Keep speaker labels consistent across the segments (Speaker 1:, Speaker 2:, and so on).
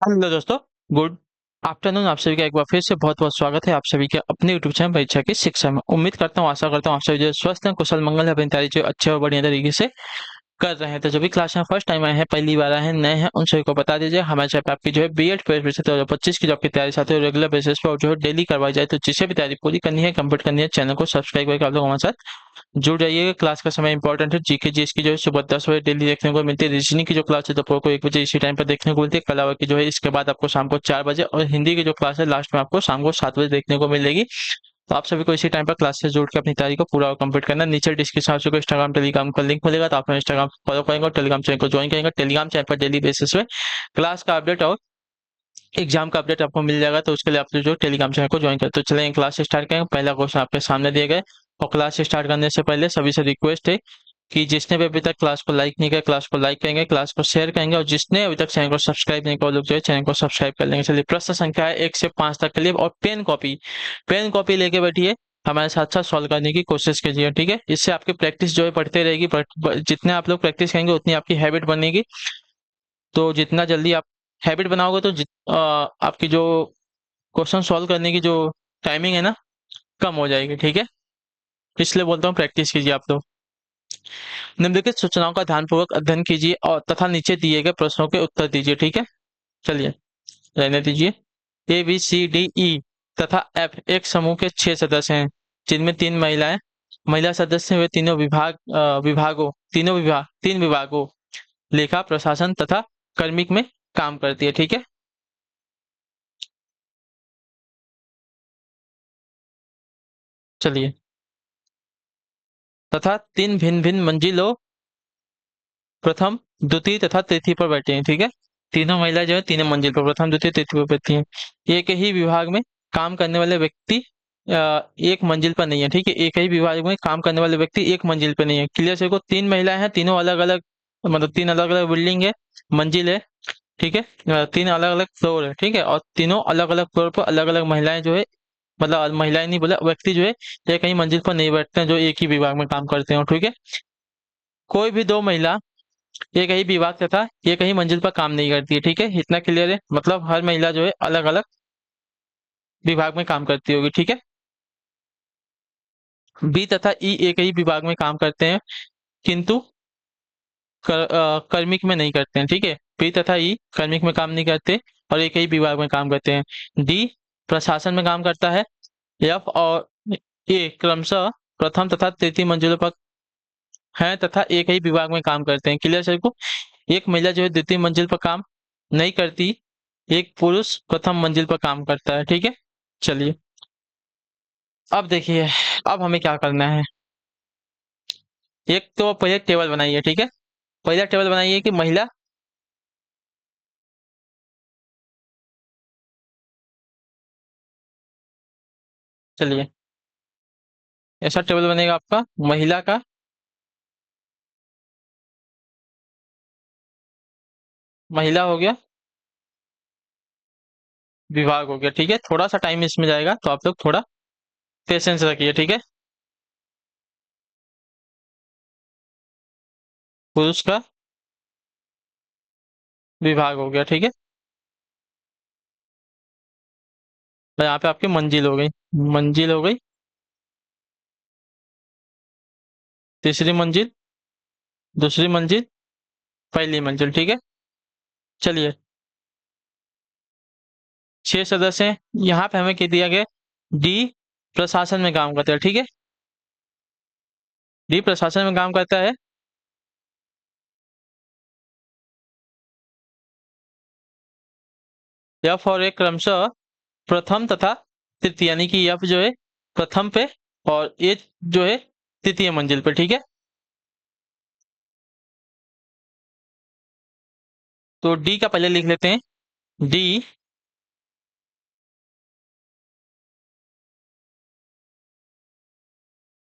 Speaker 1: Hello दोस्तों। Good afternoon. आप सभी का एक बार फिर से बहुत बहुत स्वागत है आप सभी के अपने यूट्यूब चैनल परीक्षा की शिक्षा में। उम्मीद करता हूँ, आशा करता हूँ आप सभी जो स्वस्थ हैं, कुशल मंगल है, अपनी तैयारी जो अच्छे और बढ़िया तरीके से कर रहे हैं। तो जो भी क्लास में फर्स्ट टाइम आए हैं, पहली बार आए हैं, नए हैं, उन सभी को बता दीजिए हमारे चैनल पे आपकी जो है बीएड प्रेपरेशन 2025 की जॉब की तैयारी साथ ही रेगुलर बेसिस पर और जो है डेली करवाई जाए। तो जिसे भी तैयारी पूरी करनी है, कंप्लीट करनी है, चैनल को सब्सक्राइब करके आप लोग हमारे साथ जुड़ जाइएगा। क्लास का समय इंपॉर्टेंट है। जीके जीएस की जो है सुबह 10 बजे डेली देखने को मिलती है। रीजनिंग की जो क्लास है दोपहर को 1 बजे इसी टाइम पर देखने को मिलती है। कला की जो है इसके बाद आपको शाम को 4 बजे, और हिंदी की जो क्लास है लास्ट में आपको शाम को 7 बजे देखने को मिलेगी। तो आप सभी को इसी टाइम पर क्लास से जुड़ के अपनी तैयारी को पूरा और कंप्लीट करना है। नीचे डिस्क्रिप्शन में आपको इंस्टाग्राम टेलीग्राम का लिंक मिलेगा, तो आप इंस्टाग्राम फॉलो करेंगे और टेलीग्राम चैनल को ज्वाइन करेंगे। टेलीग्राम चैनल पर डेली बेसिस पे क्लास का अपडेट और एग्जाम का अपडेट आपको मिल जाएगा। तो उसके लिए आप जो टेलीग्राम चैनल को ज्वाइन करें। तो चलें क्लास स्टार्ट करें। पहला क्वेश्चन आपके सामने दिए गए, और क्लास स्टार्ट करने से पहले सभी से रिक्वेस्ट है कि जिसने भी अभी तक क्लास को लाइक नहीं किया, क्लास को लाइक करेंगे, क्लास को शेयर करेंगे, और जिसने अभी तक चैनल को सब्सक्राइब नहीं किया वो लोग जो है चैनल को सब्सक्राइब कर लेंगे। चलिए, प्रश्न संख्या है 1 से 5 तक के लिए, और पेन कॉपी लेके बैठिए, हमारे साथ साथ सॉल्व करने की कोशिश कीजिए। ठीक है, इससे आपकी प्रैक्टिस जो है बढ़ते रहेगी। जितने आप लोग प्रैक्टिस करेंगे उतनी आपकी हैबिट बनेगी। तो जितना जल्दी आप हैबिट बनाओगे तो आपकी जो क्वेश्चन सॉल्व करने की जो टाइमिंग है ना, कम हो जाएगी। ठीक है, इसलिए बोलता हूँ प्रैक्टिस कीजिए आप लोग। निम्नलिखित सूचनाओं का ध्यानपूर्वक अध्ययन कीजिए और तथा नीचे दिए गए प्रश्नों के उत्तर दीजिए। ठीक है, चलिए रहने दीजिए। ABCDE तथा F एक समूह के 6 सदस्य हैं, जिनमें 3 महिलाएं महिला सदस्य हुए। तीन विभागों लेखा, प्रशासन तथा कार्मिक में काम करती है। ठीक है, चलिए। तथा 3 भिन्न भिन्न मंजिलों, प्रथम, द्वितीय तथा तृतीय पर बैठे हैं। ठीक है, तीनों महिला जो है तीनों मंजिल पर प्रथम, द्वितीय, तृतीय पर बैठी हैं। एक ही विभाग में काम करने वाले व्यक्ति एक मंजिल पर नहीं है। ठीक है, एक ही विभाग में काम करने वाले व्यक्ति एक मंजिल पर नहीं है। क्लियर से को 3 महिलाएं हैं, तीनों अलग अलग, मतलब 3 अलग अलग बिल्डिंग है, मंजिल है। ठीक है, 3 अलग अलग फ्लोर है। ठीक है, और तीनों अलग अलग फ्लोर पर अलग अलग महिलाएं जो है, मतलब महिलाएं नहीं बोला, व्यक्ति जो है एक ही मंजिल पर नहीं बैठते हैं जो एक ही विभाग में काम करते हैं। ठीक है, कोई भी 2 महिला एक ही विभाग तथा एक ही मंजिल पर काम नहीं करती है। ठीक है, इतना क्लियर है, मतलब हर महिला जो है अलग अलग विभाग में काम करती होगी। ठीक है, बी तथा ई एक ही विभाग में काम करते हैं, किंतु कार्मिक में नहीं करते हैं। ठीक है, बी तथा ई कार्मिक में काम नहीं करते और एक ही विभाग में काम करते हैं। डी प्रशासन में काम करता है। एफ और ए क्रमशः प्रथम तथा तृतीय मंजिलों पर हैं तथा एक ही विभाग में काम करते हैं। क्लियर सर को, एक महिला जो है द्वितीय मंजिल पर काम नहीं करती, एक पुरुष प्रथम मंजिल पर काम करता है। ठीक है, चलिए अब देखिए, अब हमें क्या करना है। एक तो पहले टेबल बनाइए। ठीक है, पहला टेबल बनाइए कि महिला, चलिए ऐसा टेबल बनेगा आपका, महिला का महिला हो गया, विभाग हो गया। ठीक है, थोड़ा सा टाइम इसमें जाएगा तो आप लोग थोड़ा पेशेंस रखिए। ठीक है, पुरुष का विभाग हो गया। ठीक है, तो यहाँ पे आपकी मंजिल हो गई, मंजिल हो गई, तीसरी मंजिल, दूसरी मंजिल, पहली मंजिल। ठीक है, चलिए 6 सदस्य हैं। यहाँ पे हमें क्या दिया गया, डी प्रशासन में काम करता है। ठीक है, डी प्रशासन में काम करता है। एफ और ए क्रमशः प्रथम तथा तृतीय, यानी कि एफ जो है प्रथम पे और ए जो है तृतीय मंजिल पे। ठीक है, तो डी का पहले लिख लेते हैं। डी,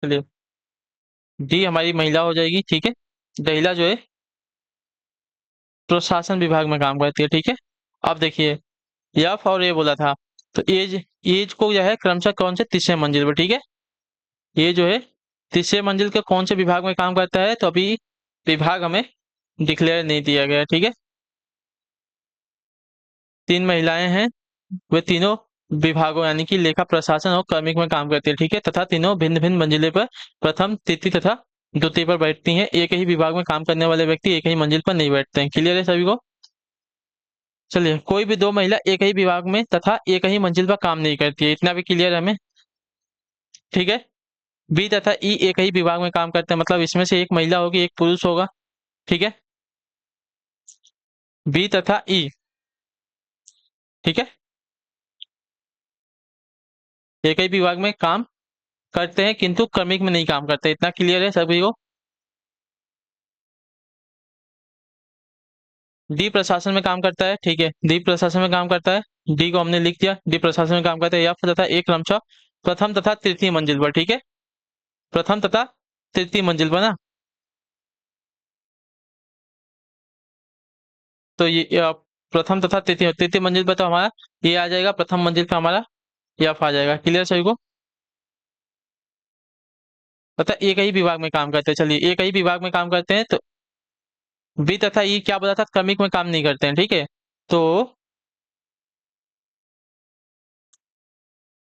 Speaker 1: चलिए डी हमारी महिला हो जाएगी। ठीक है, महिला जो है प्रशासन विभाग में काम करती है। ठीक है, अब देखिए एफ और ए बोला था, तो एज एज को जो है क्रमशः कौन से तीसरे मंजिल पर। ठीक है, ये जो है तीसरे मंजिल के कौन से विभाग में काम करता है, तो अभी विभाग हमें डिक्लेयर नहीं दिया गया है। ठीक है, तीन महिलाएं हैं, वे तीनों विभागों यानी कि लेखा, प्रशासन और कार्मिक में काम करती है, ठीक है। तथा तीनों भिन्न भिन्न मंजिले पर प्रथम, तृतीय तथा द्वितीय पर बैठती हैं। एक ही विभाग में काम करने वाले व्यक्ति एक ही मंजिल पर नहीं बैठते हैं। क्लियर है सभी को? चलिए, कोई भी दो महिला एक ही विभाग में तथा एक ही मंजिल पर काम नहीं करती है, इतना भी क्लियर है हमें, ठीक है। बी तथा ई एक ही विभाग में काम करते हैं, मतलब इसमें से एक महिला होगी, एक पुरुष होगा, ठीक है। बी तथा ई, ठीक है, एक ही विभाग में काम करते हैं किंतु क्रमिक में नहीं काम करते, इतना क्लियर है सभी को। डी प्रशासन में काम करता है, ठीक है, डी प्रशासन में काम करता है, डी को हमने लिख दिया, डी प्रशासन में काम करता है। एफ तथा ए क्रमशः प्रथम तथा तृतीय मंजिल पर, ठीक है, प्रथम तथा तृतीय मंजिल पर ना। तो ये प्रथम तथा तृतीय तृतीय मंजिल पर तो हमारा ये आ जाएगा, प्रथम मंजिल पर हमारा एफ आ जाएगा। क्लियर सभी को? पता एक ही विभाग में काम करते हैं, चलिए एक ही विभाग में काम करते हैं, तो बी तथा ई क्या बोला था, क्रमिक में काम नहीं करते हैं, ठीक है। तो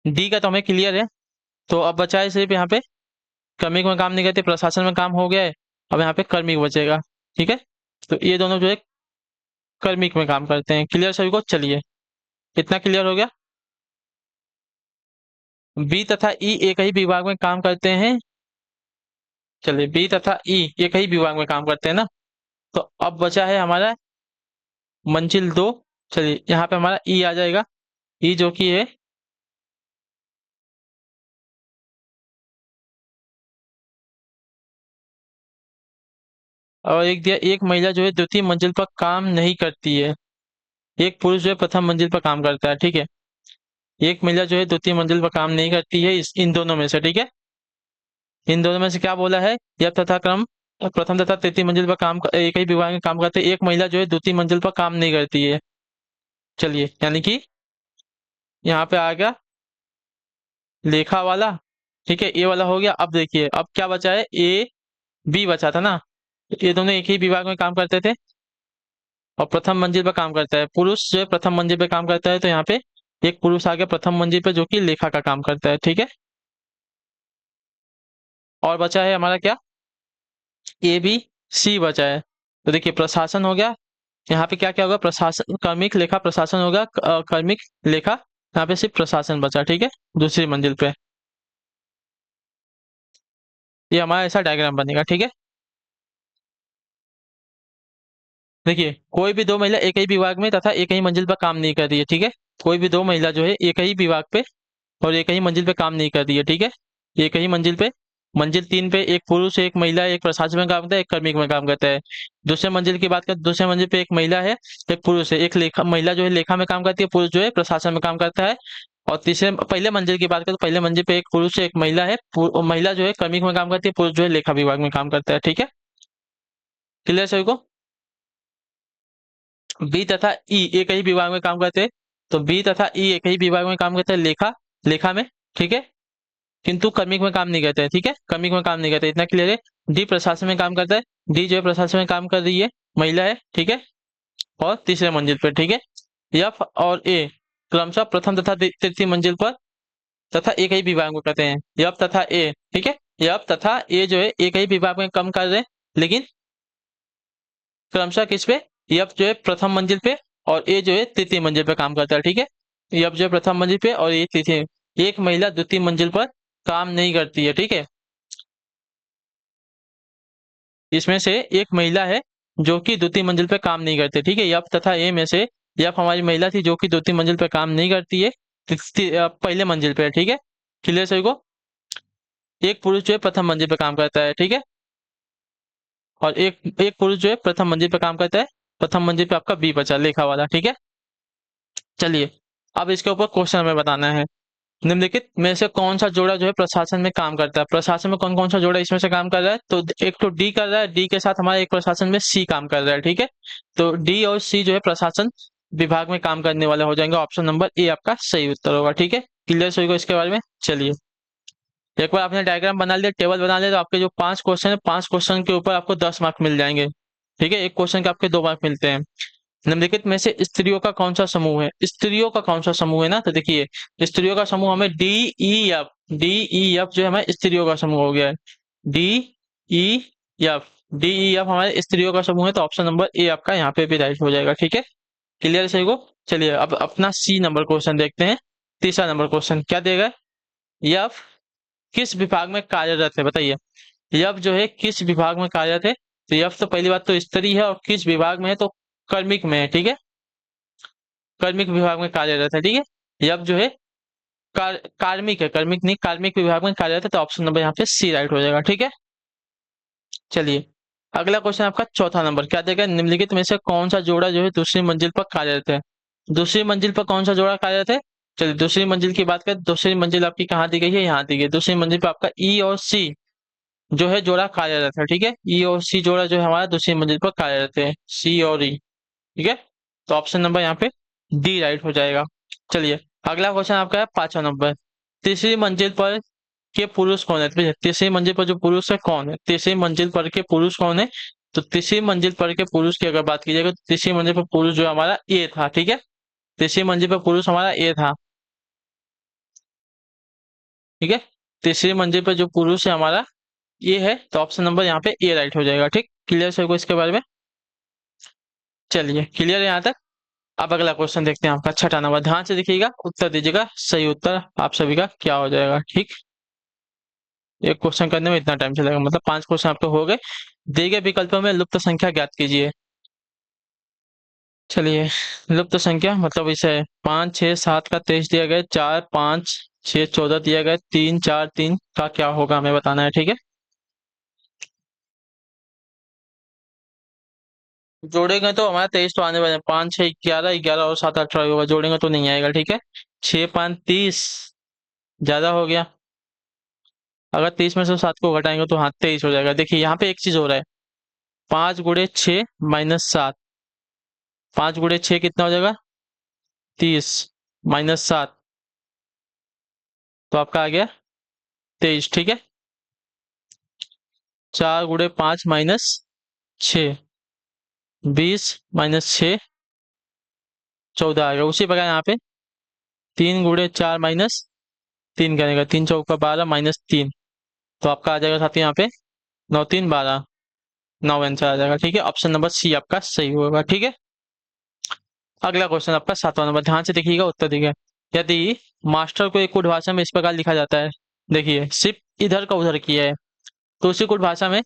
Speaker 1: डी का तो हमें क्लियर है, तो अब बचा है सिर्फ यहाँ पे क्रमिक में काम नहीं करते, प्रशासन में काम हो गया है, अब यहाँ पे कर्मिक बचेगा, ठीक है। तो ये दोनों जो है कर्मिक में काम करते हैं। क्लियर सभी को? चलिए, इतना क्लियर हो गया। बी तथा ई एक ही विभाग में काम करते हैं, चलिए बी तथा ई एक ही विभाग में काम करते हैं ना। तो अब बचा है हमारा मंजिल दो, चलिए यहाँ पे हमारा ई आ जाएगा, ई जो कि है और एक दिया, एक महिला जो है द्वितीय मंजिल पर काम नहीं करती है, एक पुरुष जो है प्रथम मंजिल पर काम करता है, ठीक है। एक महिला जो है द्वितीय मंजिल पर काम नहीं करती है, इस इन दोनों में से, ठीक है। इन दोनों में से क्या बोला है, यह तथा क्रम प्रथम तथा तृतीय मंजिल पर काम एक ही विभाग में काम करते हैं, एक महिला जो है द्वितीय मंजिल पर काम नहीं करती है। चलिए, यानी कि यहाँ पे आ गया लेखा वाला, ठीक है, ए वाला हो गया। अब देखिए अब क्या बचा है, ए बी बचा था ना। ये दोनों एक ही विभाग में काम करते थे और प्रथम मंजिल पर काम करता है, पुरुष जो है प्रथम मंजिल पे काम करता है, तो यहाँ पे एक पुरुष आ गया प्रथम मंजिल पे जो कि लेखा का काम करता है, ठीक है। और बचा है हमारा क्या, ए बी सी बचा है। तो देखिए प्रशासन हो गया, यहाँ पे क्या क्या होगा, प्रशासन कार्मिक लेखा प्रशासन होगा, कार्मिक लेखा, यहाँ पे सिर्फ प्रशासन बचा, ठीक है, दूसरी मंजिल पे। ये हमारा ऐसा डायग्राम बनेगा, ठीक है। देखिए कोई भी दो महिला एक ही विभाग में तथा एक ही मंजिल पर काम नहीं कर रही है, ठीक है। कोई भी दो महिला जो है एक ही विभाग पे और एक ही मंजिल पे काम नहीं कर रही है, ठीक है। एक ही मंजिल पे, मंजिल तीन पे एक पुरुष एक महिला, एक प्रशासन में काम करता है, एक कार्मिक में काम करता है। दूसरे मंजिल की बात करें, दूसरे मंजिल पे एक महिला है, एक पुरुष है, एक लेखा महिला जो है लेखा में काम करती है, पुरुष जो है प्रशासन में काम करता है। और तीसरे पहले मंजिल की बात करें तो पहले मंजिल पे एक पुरुष है, एक महिला है, महिला जो है कार्मिक में काम करती है, पुरुष जो है लेखा विभाग में काम करता है, ठीक है। क्लियर सभी को? बी तथा ई एक ही विभाग में काम करते हैं, तो बी तथा ई एक ही विभाग में काम करते हैं, लेखा लेखा में, ठीक है, किंतु कर्मिक में काम नहीं करते हैं, ठीक है, कर्मिक में काम नहीं करते, इतना क्लियर है। डी प्रशासन में काम करता है, डी जो है प्रशासन में काम कर रही है, महिला है, ठीक है, और तीसरे मंजिल पर, ठीक है। एफ और ए क्रमशः प्रथम तथा तृतीय मंजिल पर तथा एक ही विभाग में करते हैं, एफ तथा ए, ठीक है। एफ तथा ए जो है एक ही विभाग में काम कर रहे हैं, लेकिन क्रमशः किस पे, एफ जो है प्रथम मंजिल पे और ए जो है तृतीय मंजिल पे काम करता है, ठीक है। एफ जो है प्रथम मंजिल पे और ए तृतीय, एक महिला द्वितीय मंजिल पर काम नहीं करती है, ठीक है। इसमें से एक महिला है जो कि द्वितीय मंजिल पे काम नहीं करती, ठीक है। एफ तथा ए में से एफ हमारी महिला थी जो कि द्वितीय मंजिल पे काम नहीं करती है, पहले मंजिल पे, ठीक है। क्लियर सभी को? एक पुरुष जो है प्रथम मंजिल पे काम करता है, ठीक है, और एक एक पुरुष जो है प्रथम मंजिल पे काम करता है, प्रथम मंजिल पे आपका बी बचा लेखा वाला, ठीक है। चलिए, अब इसके ऊपर क्वेश्चन हमें बताना है। निम्नलिखित में से कौन सा जोड़ा जो है प्रशासन में काम करता है, प्रशासन में कौन कौन सा जोड़ा इसमें से काम कर रहा है, तो एक तो डी कर रहा है, डी के साथ हमारा एक प्रशासन में सी काम कर रहा है, ठीक है। तो डी और सी जो है प्रशासन विभाग में काम करने वाले हो जाएंगे, ऑप्शन नंबर ए आपका सही उत्तर होगा, ठीक है। क्लियर सभी को इसके बारे में? चलिए, एक बार आपने डायग्राम बना लिया, टेबल बना लिया, तो आपके जो 5 क्वेश्चन है, 5 क्वेश्चन के ऊपर आपको 10 मार्क मिल जाएंगे, ठीक है। एक क्वेश्चन के आपके 2 मार्क मिलते हैं। निम्नलिखित में से स्त्रियों का कौन सा समूह है? स्त्रियों का कौन सा समूह है ना, तो देखिए स्त्रियों का समूह हमें डी ई एफ जो है हमारे स्त्रियों का समूह हो गया है। डी ई एफ हमारे स्त्रियों का समूह है, तो ऑप्शन नंबर ए आपका यहाँ पे भी राइट हो जाएगा। ठीक है, क्लियर सही को। चलिए अब अपना सी नंबर क्वेश्चन देखते हैं। तीसरा नंबर क्वेश्चन क्या देगा? यफ किस विभाग में कार्यरत है? बताइए, यफ जो है किस विभाग में कार्यरत है? तो यफ तो पहली बात तो स्त्री है, और किस विभाग में है? तो कार्मिक में है। ठीक है, कार्मिक विभाग में कार्यरत है। ठीक है, यफ जो है कार्मिक है, कार्मिक नहीं, कार्मिक विभाग में कार्यरत है, तो ऑप्शन नंबर यहाँ पे सी राइट हो जाएगा। ठीक है, चलिए अगला क्वेश्चन आपका चौथा नंबर क्या देगा? निम्नलिखित में से कौन सा जोड़ा जो है दूसरी मंजिल पर कार्यरत है? दूसरी मंजिल पर कौन सा जोड़ा कार्यरत है? चलिए दूसरी मंजिल की बात करें, दूसरी मंजिल आपकी कहाँ दी गई है? यहाँ दी गई है। दूसरी मंजिल पर आपका ई और सी जो है जोड़ा कार्यरत है। ठीक है, ई और सी जोड़ा जो है हमारा दूसरी मंजिल पर कार्यरत है, सी और ई। ठीक है, तो ऑप्शन नंबर यहाँ पे डी राइट हो जाएगा। चलिए अगला क्वेश्चन आपका है पांचवा नंबर। तीसरी मंजिल पर के पुरुष कौन है? तो तीसरी मंजिल पर जो पुरुष है कौन है? तीसरी मंजिल पर के पुरुष कौन है? तो तीसरी मंजिल पर के पुरुष की अगर बात की जाए तो तीसरी मंजिल पर पुरुष जो हमारा ए था। ठीक है, तीसरी मंजिल पर पुरुष हमारा ए था। ठीक है, तीसरी मंजिल पर जो पुरुष है हमारा ये है, तो ऑप्शन नंबर यहाँ पे ए राइट हो जाएगा। ठीक, क्लियर सबको इसके बारे में? चलिए क्लियर है यहाँ तक। अब अगला क्वेश्चन देखते हैं आपका छठा नंबर। ध्यान से देखिएगा, उत्तर दीजिएगा। सही उत्तर आप सभी का क्या हो जाएगा? ठीक, एक क्वेश्चन करने में इतना टाइम चलेगा, मतलब 5 क्वेश्चन आपके हो गए। दिए गए विकल्पों में लुप्त संख्या ज्ञात कीजिए। चलिए लुप्त संख्या मतलब इसे 5 6 7 का 23 दिया गया, 4 5 6 14 दिया गया, 3 4 3 का क्या होगा हमें बताना है। ठीक है, जोड़ेंगे तो हमारा 23 तो आने वाले हैं। 5 6 11, 11 और 7 18 होगा, जोड़ेंगे तो नहीं आएगा। ठीक है, 6 5 30 ज्यादा हो गया। अगर 30 में से 7 को घटाएंगे तो हाँ 23 हो जाएगा। देखिए यहाँ पे एक चीज हो रहा है, 5 गुड़े 6 माइनस 7, 5 गुड़े 6 कितना हो जाएगा? 30 माइनस 7, तो आपका आ गया 23। ठीक है, 4 गुड़े 5 माइनस 6, 20 माइनस 6 14 आ गया। उसी प्रकार यहाँ पे 3 गुड़े 4 माइनस 3 करेगा, 3 चौका 12 माइनस 3, तो आपका आ जाएगा साथ यहाँ पे 9 3 12, 9 आंसर आ जाएगा। ठीक है, ऑप्शन नंबर सी आपका सही होगा। ठीक है, अगला क्वेश्चन आपका सातवां नंबर। ध्यान से देखिएगा, उत्तर देखिए। यदि मास्टर को एक कोड भाषा में इस प्रकार लिखा जाता है, देखिए सिर्फ इधर का उधर किया है, तो उसी कोड भाषा में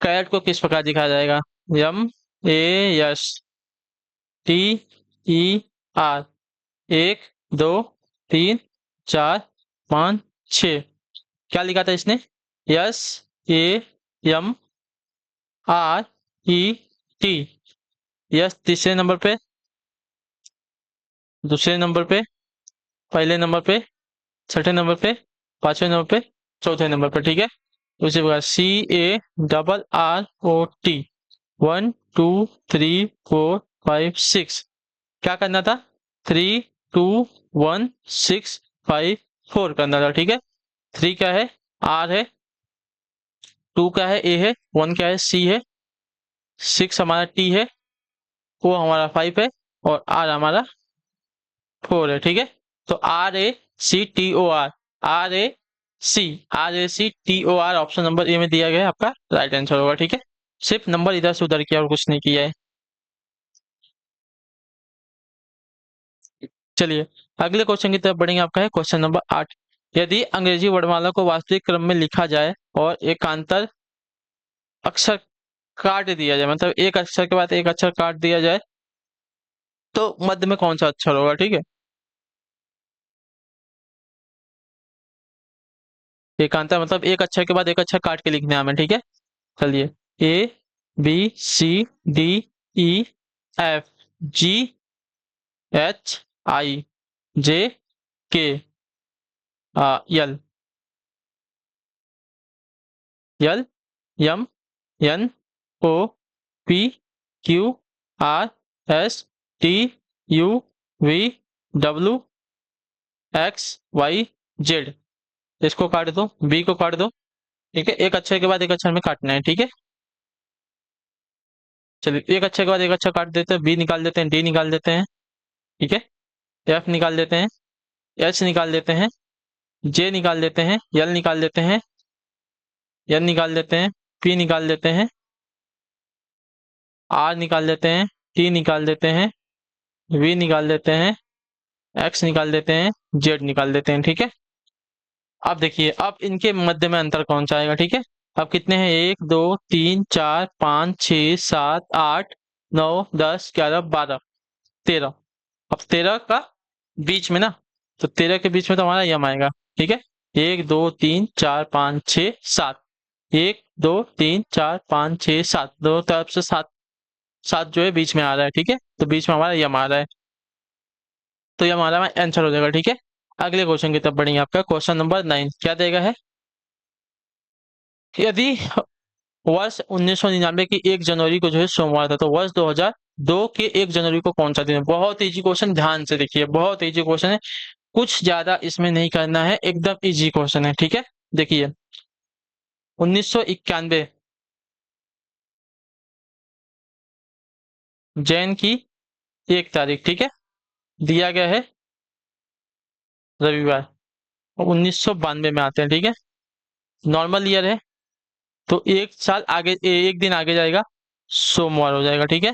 Speaker 1: कैरेट को किस प्रकार लिखा जाएगा? M A S T E R, 1 2 3 4 5 6, क्या लिखा था इसने? S A M R E T. Yes तीसरे नंबर पे, दूसरे नंबर पे, पहले नंबर पे, छठे नंबर पे, पांचवें नंबर पे, चौथे नंबर पे। ठीक है, उसी प्रकार CARROT, 1 2 3 4 5 6, क्या करना था? 3 2 1 6 5 4 करना था। ठीक है, 3 क्या है? आर है, 2 क्या है? ए है, 1 क्या है? सी है, 6 हमारा टी है, ओ हमारा 5 है, और आर हमारा 4 है। ठीक है, तो RACTOR, RACTOR option number A में दिया गया है, आपका राइट आंसर होगा। ठीक है, सिर्फ नंबर इधर से उधर किया और कुछ नहीं किया है। चलिए अगले क्वेश्चन की तरफ बढ़ेंगे। आपका है क्वेश्चन नंबर 8। यदि अंग्रेजी वर्णमाला को वास्तविक क्रम में लिखा जाए और एकांतर अक्षर काट दिया जाए, मतलब एक अक्षर के बाद एक अक्षर काट दिया जाए, तो मध्य में कौन सा अक्षर होगा? ठीक है, एकांतर मतलब एक अक्षर के बाद एक अक्षर काट के लिखना है हमें। ठीक है, चलिए ABCDEFGHIJK LMNOPQRSTUVWXYZ, इसको काट दो, बी को काट दो। ठीक है, एक अक्षर के बाद एक अक्षर में काटना है। ठीक है, चलिए एक अच्छे के बाद एक अच्छा काट देते हैं, बी निकाल देते हैं, डी निकाल देते हैं, ठीक है, एफ निकाल देते हैं, एच निकाल देते हैं, जे निकाल देते हैं, एल निकाल देते हैं, एन निकाल देते हैं, पी निकाल देते हैं, आर निकाल देते हैं, टी निकाल देते हैं, वी निकाल देते हैं, एक्स निकाल देते हैं, जेड निकाल देते हैं, ठीक है। अब देखिए अब इनके मध्य में अंतर कौन सा आएगा, ठीक है। अब कितने हैं, 1 2 3 4 5 6 7 8 9 10 11 12 13। अब 13 का बीच में ना, तो 13 के बीच में तो हमारा यम आएगा, ठीक है। 1 2 3 4 5 6 7, 1 2 3 4 5 6 7, दोनों तरफ से सात सात जो है बीच में आ रहा है, ठीक है। तो बीच में हमारा यम आ रहा है, तो ये हमारा आंसर हो जाएगा, ठीक है। अगले क्वेश्चन की तरफ बढ़ेंगे। आपका क्वेश्चन नंबर 9 क्या देगा है, यदि वर्ष 1999 की 1 जनवरी को जो है सोमवार था, तो वर्ष 2002 के 1 जनवरी को कौन सा दिन है। बहुत इजी क्वेश्चन, ध्यान से देखिए, बहुत इजी क्वेश्चन है, कुछ ज्यादा इसमें नहीं करना है, एकदम इजी क्वेश्चन है, ठीक है। देखिए 1991 जैन की 1 तारीख, ठीक है, दिया गया है रविवार, और 1992 में आते हैं, ठीक है, नॉर्मल ईयर है, तो एक साल आगे एक दिन आगे जाएगा, सोमवार हो जाएगा, ठीक है।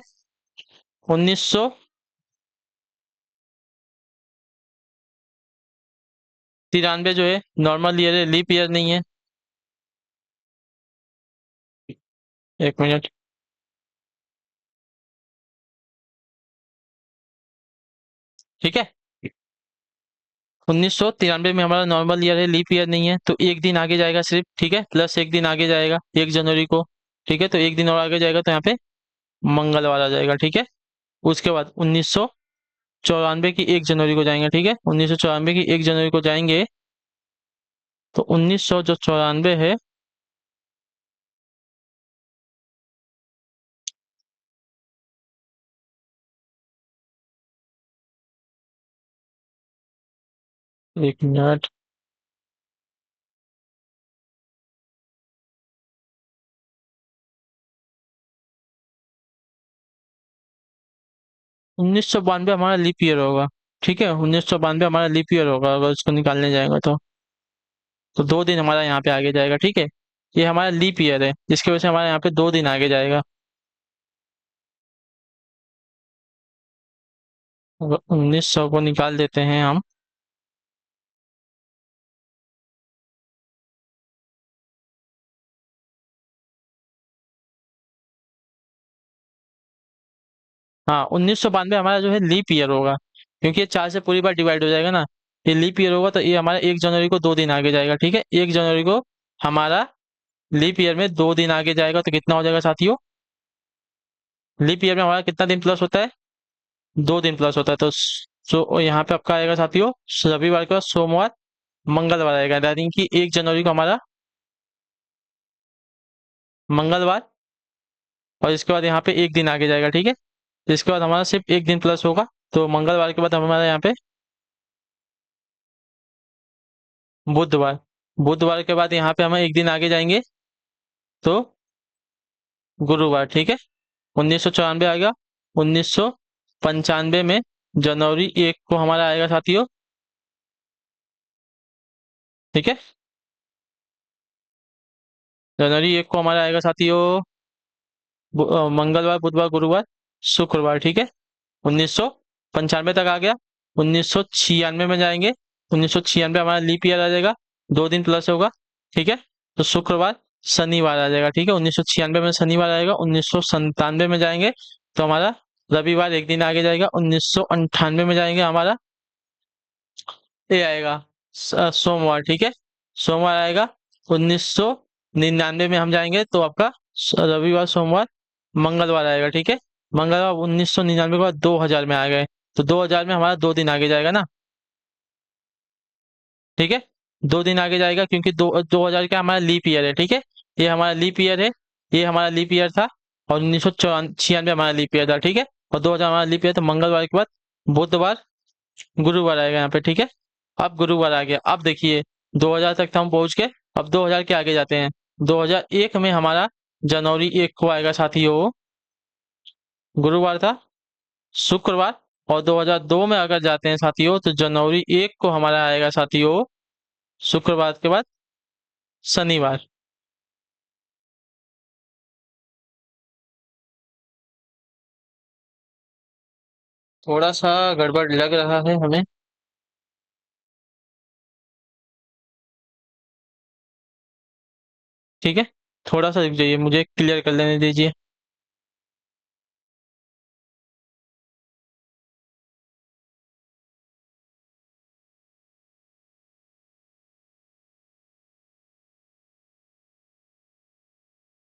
Speaker 1: 1993 जो है नॉर्मल ईयर है, लीप ईयर नहीं है। 1 मिनट, ठीक है। 1993 में हमारा नॉर्मल ईयर है, लीप ईयर नहीं है, तो एक दिन आगे जाएगा सिर्फ, ठीक है, प्लस एक दिन आगे जाएगा 1 जनवरी को, ठीक है, तो एक दिन और आगे जाएगा, तो यहाँ पे मंगलवार आ जाएगा, ठीक है। उसके बाद 1994 की 1 जनवरी को जाएंगे, ठीक है, 1994 की 1 जनवरी को जाएंगे, तो 1900 जो 94 है, एक मिनट, 1992 हमारा लीप ईयर होगा, ठीक है, 1992 हमारा लीप ईयर होगा, अगर उसको निकालने जाएगा तो 2 दिन हमारा यहाँ पे आगे जाएगा, ठीक है। ये हमारा लीप ईयर है, जिसकी वजह से हमारे यहाँ पे 2 दिन आगे जाएगा। अगर 1900 को निकाल देते हैं हम, हाँ 1992 हमारा जो है लीप ईयर होगा, क्योंकि ये 4 से पूरी बार डिवाइड हो जाएगा ना, ये लीप ईयर होगा, तो ये हमारा 1 जनवरी को 2 दिन आगे जाएगा, ठीक है। 1 जनवरी को हमारा लीप ईयर में 2 दिन आगे जाएगा, तो कितना हो जाएगा साथियों, लीप ईयर में हमारा कितना दिन प्लस होता है, 2 दिन प्लस होता है, तो यहाँ पे आपका आएगा साथियों, रविवार के बाद सोमवार मंगलवार आएगा, यानी कि 1 जनवरी को हमारा मंगलवार, और इसके बाद यहाँ पे एक दिन आगे जाएगा, ठीक है। इसके बाद हमारा सिर्फ एक दिन प्लस होगा, तो मंगलवार के बाद हमारा यहाँ पे बुधवार, बुधवार के बाद यहाँ पे हम एक दिन आगे जाएंगे, तो गुरुवार, ठीक है। 1994 आएगा, 1995 में जनवरी 1 को हमारा आएगा साथियों, ठीक है, जनवरी 1 को हमारा आएगा साथियों, मंगलवार बुधवार गुरुवार शुक्रवार, ठीक है। 1995 तक आ गया, 1996 में जाएंगे, 1996 हमारा लीप ईयर आ जाएगा, 2 दिन प्लस होगा, ठीक है, तो शुक्रवार शनिवार आ जाएगा, ठीक है। 1996 में शनिवार आएगा, 1997 में जाएंगे, तो हमारा रविवार एक दिन आगे जाएगा, 1998 में जाएंगे, हमारा ये आएगा सोमवार, ठीक है, सोमवार आएगा। 1999 में हम जाएंगे, तो आपका रविवार सोमवार मंगलवार आएगा, ठीक है। मंगलवार 1999 के बाद 2000 में आ गए, तो 2000 में हमारा 2 दिन आगे जाएगा ना, ठीक है, 2 दिन आगे जाएगा, क्योंकि 2000 का हमारा लीप ईयर है, ठीक है, ये हमारा लीप ईयर है, ये हमारा लीप ईयर था, और 1996 हमारा लीप ईयर था, ठीक है, और 2000 हमारा लीप ईयर, तो मंगलवार के बाद बुधवार गुरुवार आएगा यहाँ पे, ठीक है। अब गुरुवार आ गया, अब देखिए 2000 तक हम पहुंच गए, अब 2000 के आगे जाते हैं, 2001 में हमारा जनवरी 1 को आएगा साथियों, गुरुवार था, शुक्रवार। और 2002 में अगर जाते हैं साथियों तो जनवरी 1 को हमारा आएगा साथियों, शुक्रवार के बाद शनिवार। थोड़ा सा गड़बड़ लग रहा है हमें। ठीक है, थोड़ा सा रुक जाइए, मुझे क्लियर कर लेने दीजिए।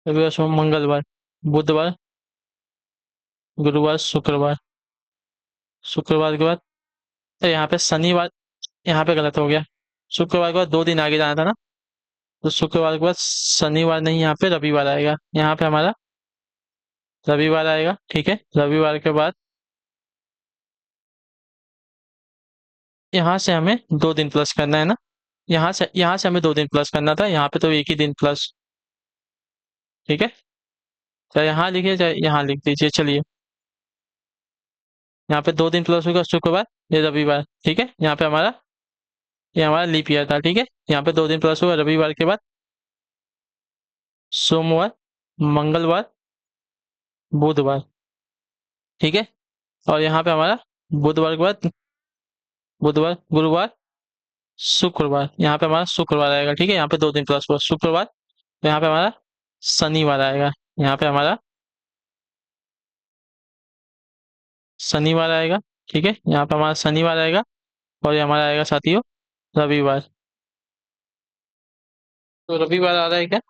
Speaker 1: रविवार, सोम, मंगलवार, बुधवार, गुरुवार, शुक्रवार। शुक्रवार के बाद तो यहाँ पे शनिवार, यहाँ पे गलत हो गया। शुक्रवार के बाद 2 दिन आगे जाना था ना, तो शुक्रवार के बाद शनिवार नहीं, यहाँ पे रविवार आएगा। यहाँ पे हमारा रविवार आएगा। ठीक है, रविवार के बाद यहाँ से हमें 2 दिन प्लस करना है ना। यहाँ से हमें 2 दिन प्लस करना था, यहाँ पे तो एक ही दिन प्लस। ठीक है, चाहे यहाँ लिखिए चाहे यहाँ लिख दीजिए, चलिए। यहाँ पे 2 दिन प्लस होगा, शुक्रवार, ये रविवार। ठीक है, यहाँ पे हमारा, ये हमारा लीप ईयर था। ठीक है, यहाँ पे 2 दिन प्लस होगा, रविवार के बाद सोमवार, मंगलवार, बुधवार। ठीक है, और यहाँ पे हमारा बुधवार के बाद बुधवार, गुरुवार, शुक्रवार। यहाँ पे हमारा शुक्रवार आएगा। ठीक है, यहाँ पे 2 दिन प्लस हुआ, शुक्रवार। तो यहाँ पे हमारा शनिवार आएगा। यहाँ पे हमारा शनिवार आएगा। ठीक है, यहाँ पे हमारा शनिवार आएगा। और ये हमारा आएगा साथियों रविवार। तो रविवार आ रहा है क्या?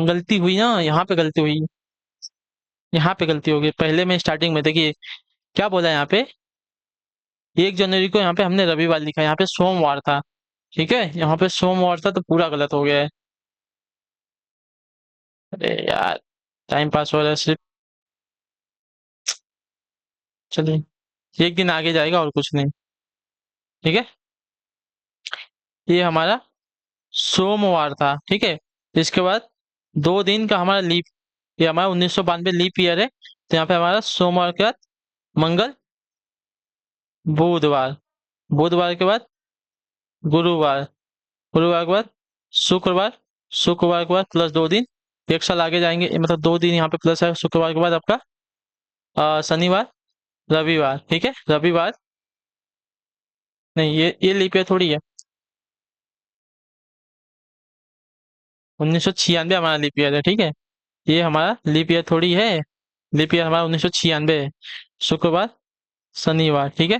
Speaker 1: गलती हुई ना, यहाँ पे गलती हुई। यहाँ पे गलती होगी, पहले में स्टार्टिंग में देखिए क्या बोला यहाँ पे। 1 जनवरी को यहाँ पे हमने रविवार लिखा, यहाँ पे सोमवार था। ठीक है, यहाँ पे सोमवार था तो पूरा गलत हो गया है। अरे यार, टाइम पास हो रहा है सिर्फ। चलिए, एक दिन आगे जाएगा और कुछ नहीं। ठीक है, ये हमारा सोमवार था। ठीक है, इसके बाद 2 दिन का हमारा लीप, ये हमारा 1992 लीप ईयर है। तो यहाँ पे हमारा सोमवार के बाद मंगल, बुधवार, बुधवार के बाद गुरुवार, गुरुवार के बाद शुक्रवार, शुक्रवार के बाद प्लस 2 दिन, एक साल आगे जाएंगे, मतलब 2 दिन यहाँ पे प्लस है। शुक्रवार के बाद आपका शनिवार, रविवार। ठीक है, रविवार नहीं, ये लीप ईयर थोड़ी है। 1996 हमारा लीप ईयर है। ठीक है, ये हमारा लीप ईयर थोड़ी है। लीप ईयर हमारा 1996 है। शुक्रवार, शनिवार। ठीक है,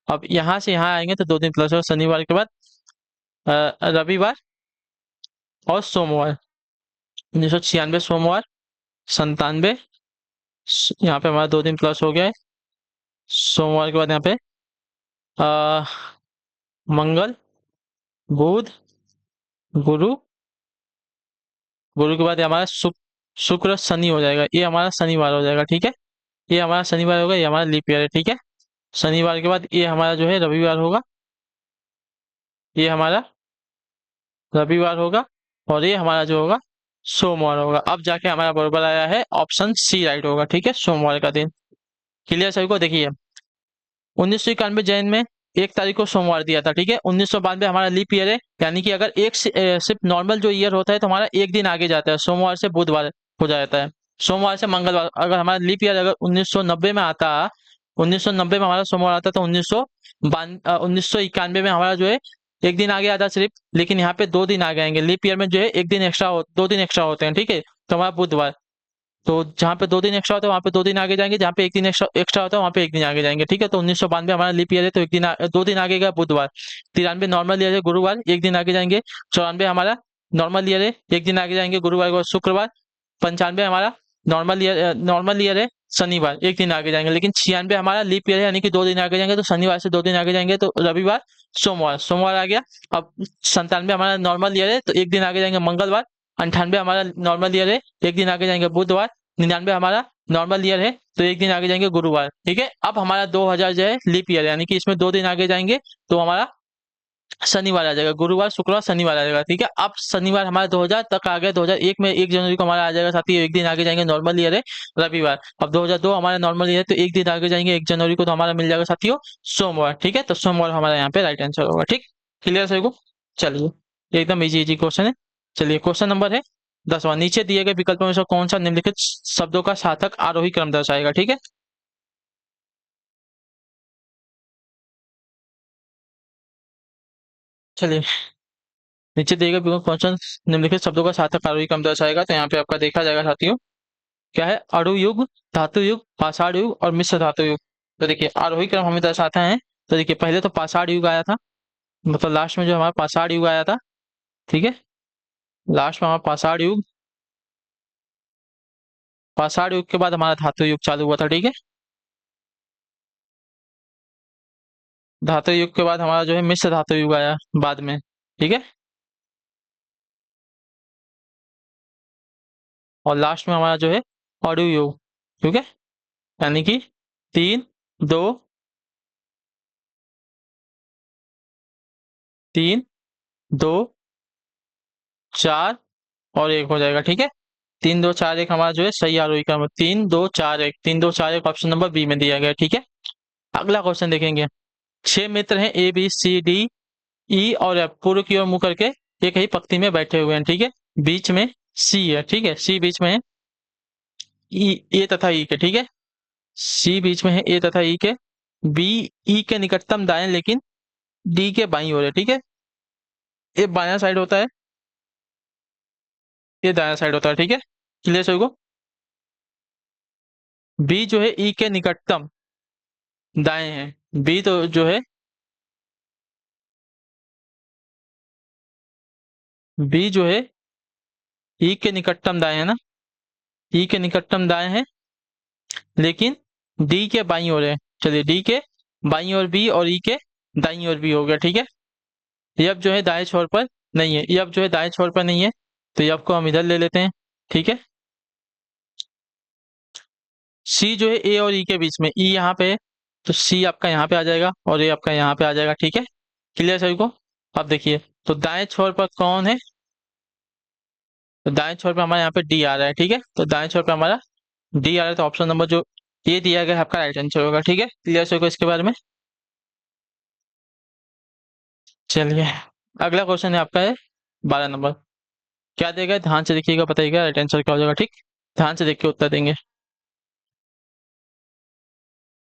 Speaker 1: अब यहाँ से यहाँ आएंगे तो 2 दिन प्लस और शनिवार के बाद रविवार और सोमवार। 1996 सोमवार, 97, यहाँ पे हमारा 2 दिन प्लस हो गया है। सोमवार के बाद यहाँ पे अ, मंगल, बुध, गुरु, गुरु के बाद ये हमारा शुक्र, शनि हो जाएगा। ये हमारा शनिवार हो जाएगा। ठीक है, ये हमारा शनिवार होगा, ये हमारा लीप ईयर है। ठीक है, शनिवार के बाद ये हमारा जो है रविवार होगा, ये हमारा रविवार होगा। और ये हमारा जो होगा सोमवार होगा। अब जाके हमारा बराबर आया है, ऑप्शन सी राइट होगा। ठीक है, सोमवार का दिन। क्लियर सभी को? देखिए 1991 जैन में 1 तारीख को सोमवार दिया था। ठीक है, 1992 हमारा लीप ईयर है, यानी कि अगर सिर्फ नॉर्मल जो ईयर होता है तो हमारा एक दिन आगे जाता है, सोमवार से बुधवार हो जाता है, सोमवार से मंगलवार। अगर हमारा लीप ईयर अगर 1990 में आता, 1990 में हमारा सोमवार आता तो 1991 में हमारा जो है एक दिन आगे आता सिर्फ, लेकिन यहाँ पे 2 दिन आगे आएंगे। लीप ईयर में जो है एक दिन एक्स्ट्रा 2 दिन एक्स्ट्रा होते हैं। ठीक है, तो हमारा बुधवार, तो जहाँ पे 2 दिन एक्स्ट्रा होता है वहाँ पे 2 दिन आगे जाएंगे, जहाँ पे एक दिन एक्स्ट्रा होता है वहाँ पे एक दिन आगे जाएंगे। ठीक है, तो 1992 हमारा लीप ईयर है, तो 2 दिन आगे गया बुधवार। 93 नॉर्मल ईयर है, गुरुवार, एक दिन आगे जाएंगे। 94 हमारा नॉर्मल ईयर है, एक दिन आगे जाएंगे, गुरुवार के बाद शुक्रवार। 95 हमारा नॉर्मल ईयर है, शनिवार, एक दिन आगे जाएंगे। लेकिन 96 हमारा लीप ईयर है, यानी कि 2 दिन आगे जाएंगे, तो शनिवार से 2 दिन आगे जाएंगे, तो रविवार, सोमवार, सोमवार आ गया। अब 97 हमारा नॉर्मल ईयर है, तो एक दिन आगे जाएंगे, मंगलवार। 98 हमारा नॉर्मल ईयर है, एक दिन आगे जाएंगे बुधवार। 99 हमारा नॉर्मल ईयर है, तो एक दिन आगे जाएंगे गुरुवार। ठीक है, अब हमारा 2000 जो है लीप ईयर, यानी कि इसमें 2 दिन आगे जाएंगे तो हमारा शनिवार आ जाएगा। गुरुवार शुक्रवार शनिवार आ जाएगा। ठीक है, अब शनिवार हमारा 2000 तक आ गया। 2001 में 1 जनवरी को हमारा आ जाएगा साथी, एक दिन आगे जाएंगे, नॉर्मल ईयर है रविवार। अब 2002 हमारा नॉर्मल ईयर है, तो एक दिन आगे जाएंगे 1 जनवरी को, तो हमारा मिल जाएगा साथियों सोमवार। ठीक है, तो सोमवार हमारा यहाँ पे राइट आंसर होगा। ठीक, क्लियर सभी को? चलिए, ये एकदम इजी इजी क्वेश्चन है। चलिए, क्वेश्चन नंबर है 10वां। नीचे दिए गए विकल्पों में से कौन सा निम्नलिखित शब्दों का सार्थक आरोही क्रम दर्शाएगा? ठीक है, चलिए, नीचे दिए गए विकल्प कौन सा निम्नलिखित शब्दों का सार्थक आरोही क्रम दर्शाएगा? तो यहाँ पे आपका देखा जाएगा साथियों, क्या है? अणु युग, धातु युग, पाषाण युग और मिश्र धातु युग। तो देखिए, आरोही क्रम हमें दर्शाते हैं। तो देखिए, पहले तो पाषाण युग आया था, मतलब लास्ट में जो हमारा पाषाण युग आया था। ठीक है, लास्ट में हमारा पाषाण युग, पाषाण युग के बाद हमारा धातु युग चालू हुआ था। ठीक है, धातु युग के बाद हमारा जो है मिश्र धातु युग आया बाद में। ठीक है, और लास्ट में हमारा जो है अणु युग। ठीक है, यानी कि 3 2 3 2 4 और 1 हो जाएगा। ठीक है, 3 2 4 1 हमारा जो है सही आरोही क्रम, 3 2 4 1, 3 2 4 1 ऑप्शन नंबर बी में दिया गया है। ठीक है, अगला क्वेश्चन देखेंगे। 6 मित्र हैं, A B C D E और एफ, पूर्व की ओर मुंह करके एक ही पंक्ति में बैठे हुए हैं। ठीक है, बीच में सी है। ठीक है, सी बीच में है ई, ए तथा ई के। ठीक है, सी बीच में है ए तथा ई के। बी ई के निकटतम दाएं लेकिन डी के बाईं ओर है। ठीक है, ये बायां साइड होता है, ये दायां साइड होता है। ठीक है, क्लियर सभी को? बी जो है ई के निकटतम दाएं है, बी तो जो है, बी जो है ई के निकटतम दाएं है ना, ई के निकटतम दाएं है, लेकिन डी के बाईं ओर है। चलिए, डी के बाईं ओर बी और ई के दाईं ओर बी हो गया। ठीक है, एफ जो है दाएं छोर पर नहीं है, एफ जो है दाएं छोर पर नहीं है, तो एफ को हम इधर ले लेते हैं। ठीक है, सी जो है ए और ई के बीच में, ई यहाँ पे है, तो सी आपका यहाँ पे आ जाएगा और ए आपका यहाँ पे आ जाएगा। ठीक है, क्लियर सभी को? अब देखिए, तो दाएं छोर पर कौन है? तो दाएं छोर पर हमारे यहाँ पे डी आ रहा है। ठीक है, तो दाएं छोर पर हमारा डी आ रहा है, तो ऑप्शन नंबर जो ये दिया गया है आपका राइट आंसर होगा। ठीक है, क्लियर सभी को इसके बारे में? चलिए, अगला क्वेश्चन है आपका है 12 नंबर। क्या देगा? ध्यान से देखिएगा, बताइएगा राइट आंसर क्या हो जाएगा। ठीक, ध्यान से देख के उत्तर देंगे।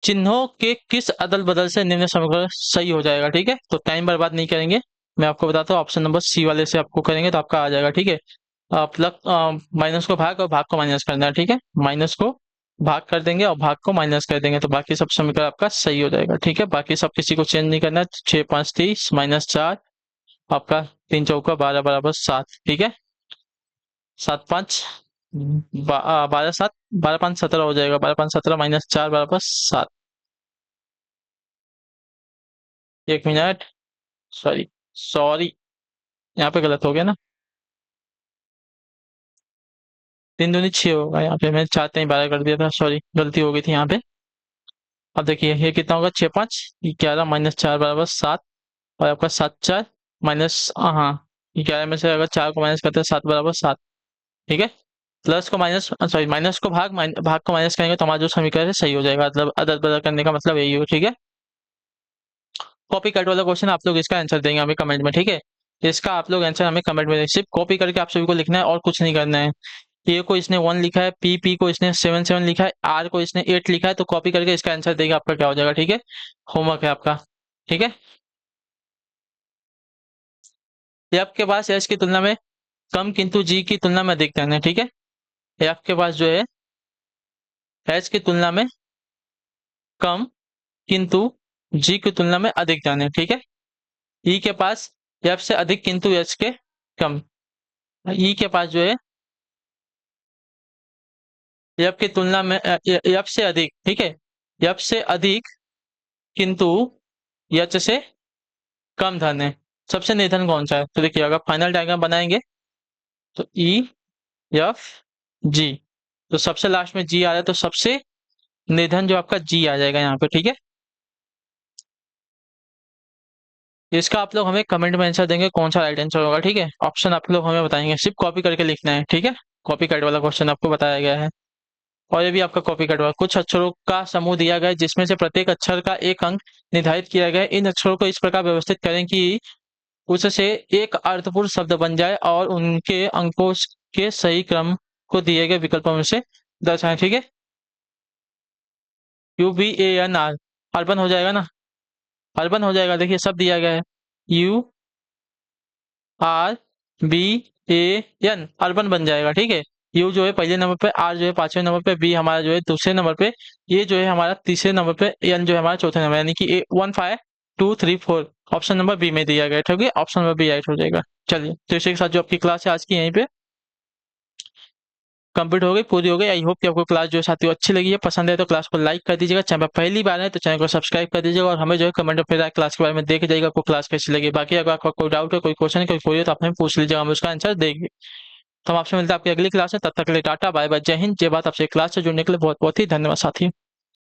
Speaker 1: चिन्हों के किस अदल बदल से निम्न समीकरण सही हो जाएगा? ठीक है, तो टाइम बर्बाद नहीं करेंगे, मैं आपको बताता हूँ। ऑप्शन नंबर सी वाले से आपको करेंगे तो आपका आ जाएगा। ठीक है, प्लस माइनस को भाग और भाग को माइनस करना है। ठीक है, माइनस को भाग कर देंगे और भाग को माइनस कर देंगे, तो बाकी सब समीकरण आपका सही हो जाएगा। ठीक है, बाकी सब किसी को चेंज नहीं करना है। 6 5 30 -4 आपका 3 चौका 12 बराबर 7। ठीक है, 7 5 12 7, 12 5 17 हो जाएगा। 12 5 17 -4 बराबर 7। 1 मिनट, सॉरी सॉरी, यहाँ पे गलत हो गया ना। 3 दूनी 6 होगा, यहाँ पे मैं चाहते ही 12 कर दिया था, सॉरी गलती हो गई थी यहाँ पे। अब देखिए, ये कितना होगा? 6 5 11 -4 बराबर 7, और आपका 7 4 माइनस, हाँ 11 में से अगर 4 को माइनस करते हैं 7 बराबर 7। ठीक है, प्लस को माइनस, सॉरी माइनस को भाग, भाग को माइनस करेंगे तो हमारा जो समीकरण है सही हो जाएगा। मतलब अदल बदल करने का मतलब यही हो। ठीक है, कॉपी कट वाला क्वेश्चन आप लोग इसका आंसर देंगे हमें कमेंट में। ठीक है, इसका आप लोग आंसर हमें कमेंट में सिर्फ कॉपी करके आप सभी को लिखना है और कुछ नहीं करना है। ए को इसने 1 लिखा है, पी पी को इसने 7 7 लिखा है, आर को इसने 8 लिखा है, तो कॉपी करके इसका आंसर देगा, आपका क्या हो जाएगा। ठीक है, होमवर्क है आपका। ठीक है, एफ के पास एच की तुलना में कम किंतु जी की तुलना में अधिक धन है। ठीक है, एफ के पास जो है एच की तुलना में कम किंतु जी की तुलना में अधिक धन है। ठीक है, ई के पास एफ से अधिक किंतु एच के कम। ई के पास जो है एफ की तुलना में एफ से अधिक। ठीक है, एफ से अधिक किंतु एच से कम धन है। सबसे निधन कौन सा है? तो देखिए, अगर फाइनल डायग्राम बनाएंगे तो ई एफ जी। तो सबसे लास्ट में जी आ रहा है, तो सबसे निधन जो आपका जी आ जाएगा यहाँ पे, ठीक है। इसका आप लोग हमें कमेंट में आंसर देंगे कौन सा राइट आंसर होगा, ठीक है। ऑप्शन आप लोग हमें बताएंगे, सिर्फ कॉपी करके लिखना है, ठीक है। कॉपी कट वाला क्वेश्चन आपको बताया गया है। और ये भी आपका कॉपी कट वाला, कुछ अक्षरों का समूह दिया गया है जिसमें से प्रत्येक अक्षर का एक अंक निर्धारित किया गया है। इन अक्षरों को इस प्रकार व्यवस्थित करें कि उससे एक अर्थपूर्ण शब्द बन जाए और उनके अंकों के सही क्रम को दिए गए विकल्पों में से दर्शाएं, ठीक है। UBANR, अर्बन हो जाएगा ना, अर्बन हो जाएगा। देखिए सब दिया गया है, URBAN, अर्बन बन जाएगा, ठीक है। यू जो है पहले नंबर पे, आर जो है पांचवें नंबर पे, बी हमारा जो है दूसरे नंबर पे, ये जो है हमारा तीसरे नंबर पे, एन जो है हमारा चौथे नंबर, यानी कि 1 5 2 3 4 ऑप्शन नंबर बी में दिया गया है, ठीक है। ऑप्शन नंबर बी राइट हो जाएगा। चलिए, तो इसी के साथ जो आपकी क्लास है आज की यहीं पे कंप्लीट हो गई, पूरी हो गई। आई होप कि आपको क्लास जो है साथियों अच्छी लगी है। पसंद है तो क्लास को लाइक कर दीजिएगा, चैनल पर पहली बार है तो चैनल को सब्सक्राइब कर दीजिएगा, और हमें जो है कमेंट में फिर क्लास के बारे में देख जाइएगा आपको क्लास कैसी लगी। बाकी अगर आपका कोई डाउट है, कोई क्वेश्चन है, कोई कोई है, तो आप हमें पूछ लीजिएगा, हम उसका आंसर देंगे। तो हम आपसे मिलते हैं आपकी अगली क्लास में, तब तक के लिए टाटा बाय बाय, जय हिंद जय भारत। आपसे क्लास से जुड़ने के लिए बहुत बहुत ही धन्यवाद साथियों।